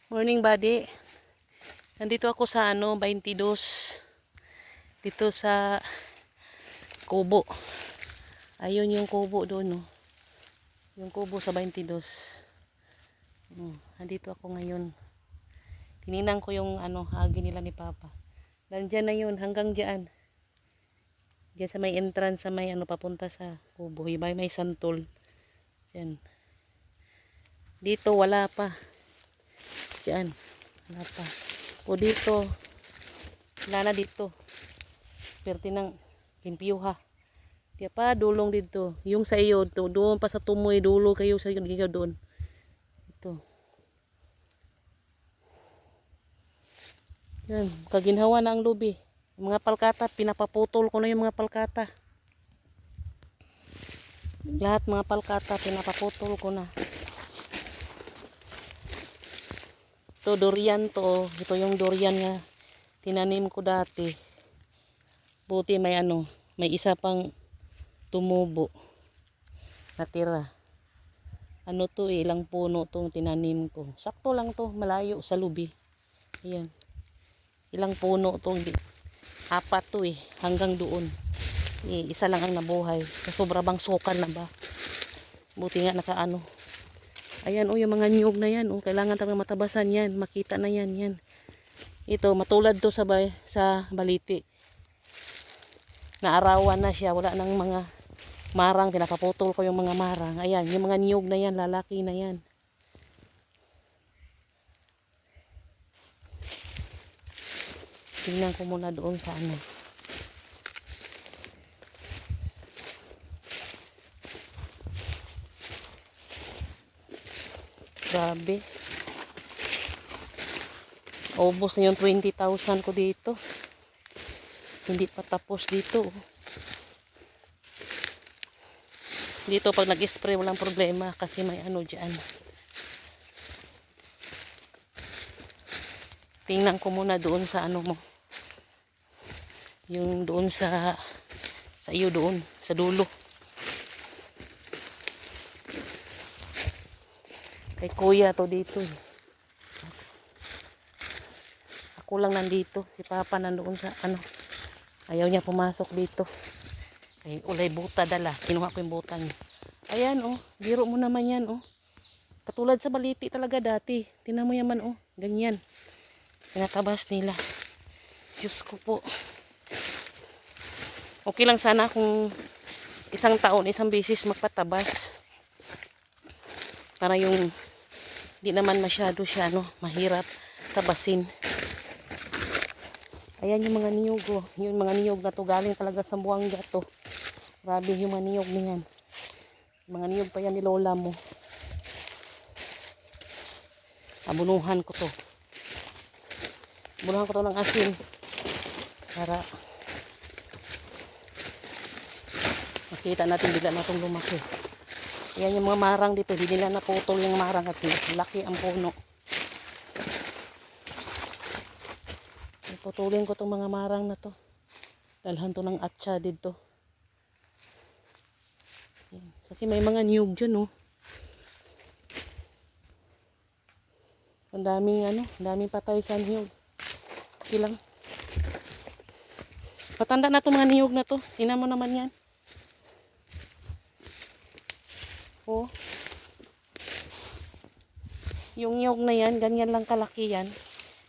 Morning buddy. Nandito ako sa 22. Dito sa kubo. Ayun yung kubo doon, no. Yung kubo sa 22. Nandito ako ngayon. Tininan ko yung hagi nila ni Papa. Nandiyan na yun hanggang diyan. Diyan sa may entrance sa may papunta sa kubo. May santol. Diyan. Dito wala pa. Diyan. Wala pa. O dito. Wala na dito. Perte ng pimpiyuha. Kaya pa dulong dito. Yung sa iyo to, doon pa sa tumoy dulo kayo sa iyo doon. Ito. Yan, kaginhawa na ang lubi. Yung mga palkata, pinapaputol ko na yung mga palkata. Lahat mga palkata, pinapaputol ko na. Ito durian to. Ito yung durian nga tinanim ko dati. Buti may may isa pang tumubo. Natira. To ilang puno tong tinanim ko. Sakto lang to, malayo sa lubi. Ayan. Ilang puno to, apat to hanggang doon. Isa lang ang nabuhay. Sobra bang sukan na ba? Buti nga Ayan yung mga niyog na yan. Kailangan talaga matabasan yan. Makita na yan. Yan. Ito, matulad to sa baliti. Naarawan na siya. Wala nang mga marang. Pinapaputol ko yung mga marang. Ayan, yung mga niyog na yan. Lalaki na yan. Tingnan ko muna doon sa Grabe. Ubos na yung 20,000 ko dito. Hindi pa tapos dito. Dito pag nag-spray walang problema kasi may dyan. Tingnan ko muna doon sa mo. Yung doon sa iyo doon, sa dulo. Kay kuya to dito. Ako lang nandito. Si Papa nandoon sa Ayaw niya pumasok dito. Ay, ulay buta dala. Kinuha ko yung buta niya. Ayan biro mo naman yan Katulad sa baliti talaga dati. Tingnan mo yaman ganyan. Pinatabas nila. Diyos ko po. Okay lang sana kung isang taon, isang beses magpatabas. Para yung di naman masyado siya mahirap tabasin. Ayan yung mga niyog yung mga niyog na to galing talaga sa Buanga to. Grabe yung mga niyog na yan. Mga niyog pa yan ni lola mo. Abunuhan ko to. Abunuhan ko to ng asin para makita natin bigla na itong lumaki. Ayan yung mga marang dito. Hindi nila naputol yung marang at laki ang puno. Putulin ko itong mga marang na to. Dalhan to ng atsa dito. Kasi may mga niyog dyan Ang daming patay sa niyog. Ilang. Patanda na itong mga niyog na to. Tingnan mo naman yan. Yung niyog na yan, ganyan lang kalaki yan.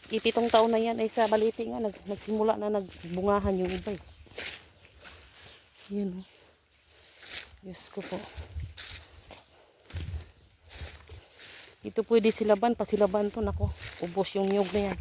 7 taon na yan ay sa baliti nga nagsimula na nagbungahan yung iba. Yan Diyos ko po. Ito pwede silaban, pasilaban to nako. Ubos yung niyog na yan.